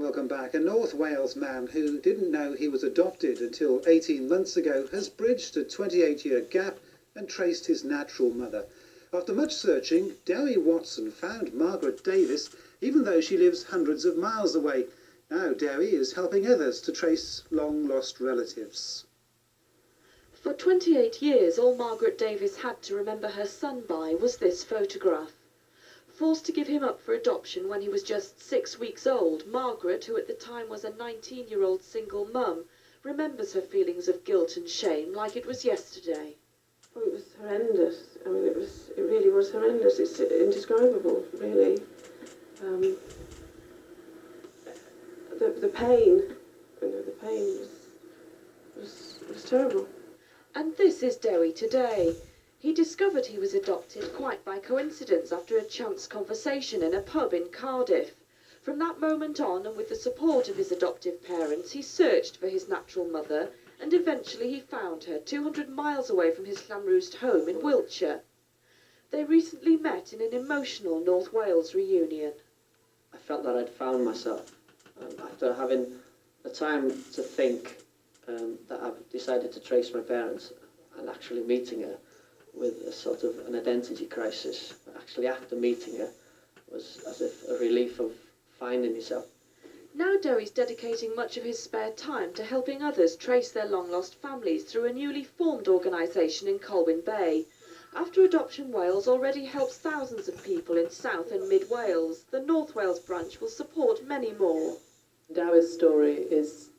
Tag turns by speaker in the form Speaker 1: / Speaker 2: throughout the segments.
Speaker 1: welcome back. A North Wales man who didn't know he was adopted until 18 months ago has bridged a 28-year gap and traced his natural mother. After much searching, Dewi Watson found Margaret Davis, even though she lives hundreds of miles away. Now Dewi is helping others to trace long-lost relatives.
Speaker 2: For 28 years, all Margaret Davis had to remember her son by was this photograph. Forced to give him up for adoption when he was just 6 weeks old, Margaret, who at the time was a 19-year-old single mum, remembers her feelings of guilt and shame like it was yesterday.
Speaker 3: Oh, it was horrendous. I mean, it really was horrendous. It's indescribable, really. The pain, the pain was terrible.
Speaker 2: And this is Dewi today. He discovered he was adopted quite by coincidence after a chance conversation in a pub in Cardiff. From that moment on, and with the support of his adoptive parents, he searched for his natural mother, and eventually he found her 200 miles away from his Llanrwst home in Wiltshire. They recently met in an emotional North Wales reunion.
Speaker 4: I felt that I'd found myself. After having the time to think that I've decided to trace my parents, and actually meeting her with a sort of an identity crisis, actually after meeting her, was as if a relief of finding yourself.
Speaker 2: Now Dewi's dedicating much of his spare time to helping others trace their long-lost families through a newly formed organisation in Colwyn Bay. After Adoption Wales already helps thousands of people in South and Mid Wales, the North Wales branch will support many more.
Speaker 5: Dewi's story is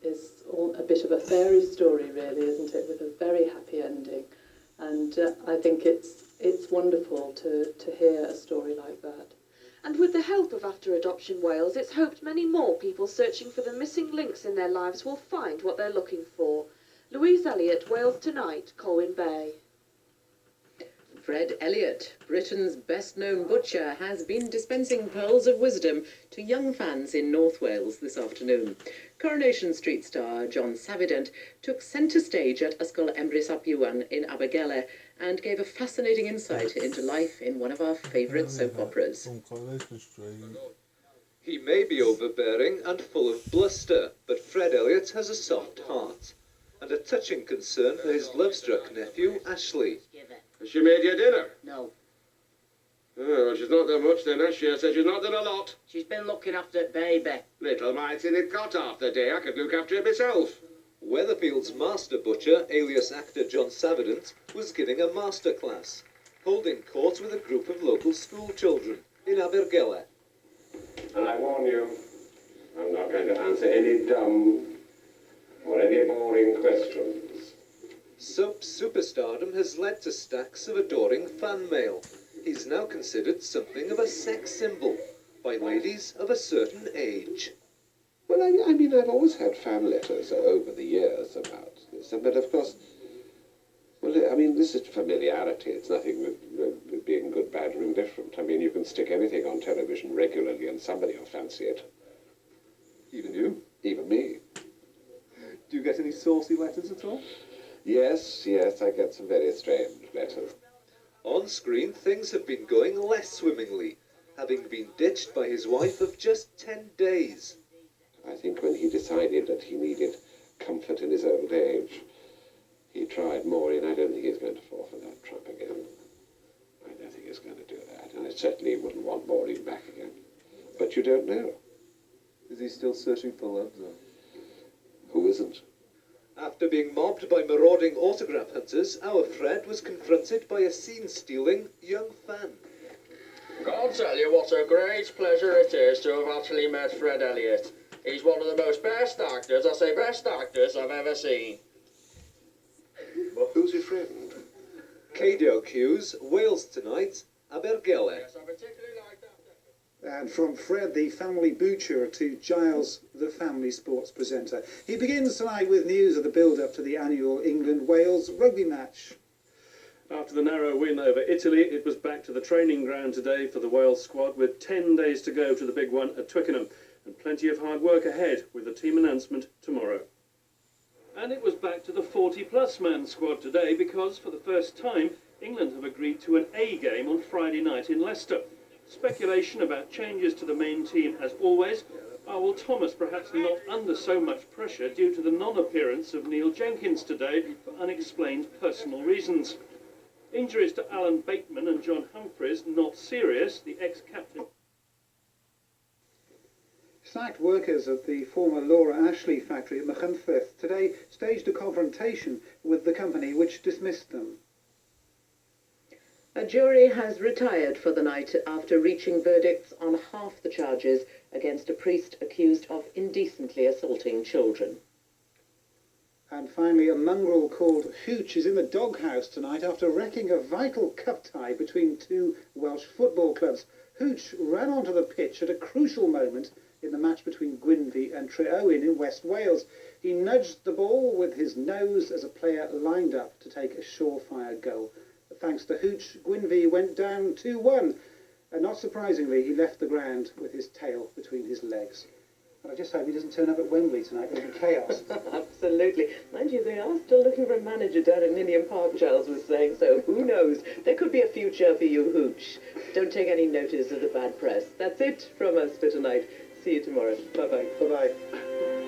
Speaker 5: all a bit of a fairy story, really, isn't it, with a very happy ending. And I think it's wonderful to hear a story like that.
Speaker 2: And with the help of After Adoption Wales, it's hoped many more people searching for the missing links in their lives will find what they're looking for. Louise Elliott, Wales Tonight, Colwyn Bay.
Speaker 6: Fred Elliott, Britain's best-known butcher, has been dispensing pearls of wisdom to young fans in North Wales this afternoon. Coronation Street star John Savident took centre stage at Ysgol Emrys ap Iwan in Abergele and gave a fascinating insight into life in one of our favourite soap operas.
Speaker 7: He may be overbearing and full of bluster, but Fred Elliott has a soft heart and a touching concern for his love-struck nephew, Ashley.
Speaker 8: Has she made your dinner?
Speaker 9: No.
Speaker 8: Oh, well, she's not done much then, has she? I said she's not done a lot.
Speaker 9: She's been looking after baby.
Speaker 8: Little mites in it got half the day. I could look after it myself.
Speaker 7: Weatherfield's master butcher, alias actor John Savident, was giving a masterclass, holding court with a group of local school children in Abergele.
Speaker 8: And I warn you, I'm not going to answer any dumb or any boring questions.
Speaker 7: Soap superstardom has led to stacks of adoring fan mail. He's now considered something of a sex symbol by ladies of a certain age.
Speaker 8: Well, I mean, I've always had fan letters over the years about this, but of course, well, I mean, this is familiarity. It's nothing with being good, bad, or indifferent. I mean, you can stick anything on television regularly and somebody will fancy it.
Speaker 7: Even you?
Speaker 8: Even me.
Speaker 7: Do you get any saucy letters at all?
Speaker 8: Yes, I get some very strange letters.
Speaker 7: On screen, things have been going less swimmingly, having been ditched by his wife of just 10 days.
Speaker 8: I think when he decided that he needed comfort in his old age, he tried more, and I don't think he's going to fall for that trap again. I don't think he's going to do that, and I certainly wouldn't want Maureen back again. But you don't know.
Speaker 7: Is he still searching for love, though?
Speaker 8: Who isn't?
Speaker 7: After being mobbed by marauding autograph hunters, our Fred was confronted by a scene-stealing young fan.
Speaker 10: Can't tell you what a great pleasure it is to have actually met Fred Elliott. He's one of the most best actors, I say best actors, I've ever seen.
Speaker 8: Who's your friend?
Speaker 7: KDO Hughes, Wales Tonight, Abergele.
Speaker 10: Yes, I particularly like that.
Speaker 1: And from Fred, the family butcher, to Giles, the family sports presenter. He begins tonight with news of the build-up to the annual England-Wales rugby match.
Speaker 11: After the narrow win over Italy, it was back to the training ground today for the Wales squad, with 10 days to go to the big one at Twickenham, and plenty of hard work ahead with the team announcement tomorrow. And it was back to the 40-plus man squad today because, for the first time, England have agreed to an A game on Friday night in Leicester. Speculation about changes to the main team, as always, Oh, well, Thomas perhaps not under so much pressure due to the non-appearance of Neil Jenkins today for unexplained personal reasons. Injuries to Alan Bateman and John Humphreys not serious, the ex-captain.
Speaker 1: Sacked workers at the former Laura Ashley factory at Machynlleth today staged a confrontation with the company which dismissed them.
Speaker 6: A jury has retired for the night after reaching verdicts on half the charges against a priest accused of indecently assaulting children.
Speaker 1: And finally, a mongrel called Hooch is in the doghouse tonight after wrecking a vital cup tie between two Welsh football clubs. Hooch ran onto the pitch at a crucial moment in the match between Gwynfi and Treowen in West Wales. He nudged the ball with his nose as a player lined up to take a surefire goal. Thanks to Hooch, Gwynfi went down 2-1, and not surprisingly, he left the ground with his tail between his legs. And I just hope he doesn't turn up at Wembley tonight. It'll be chaos.
Speaker 6: Absolutely. Mind you, they are still looking for a manager down at Ninian Park, Giles was saying, so who knows? There could be a future for you, Hooch. Don't take any notice of the bad press. That's it from us for tonight. See you tomorrow. Bye-bye.
Speaker 1: Bye-bye.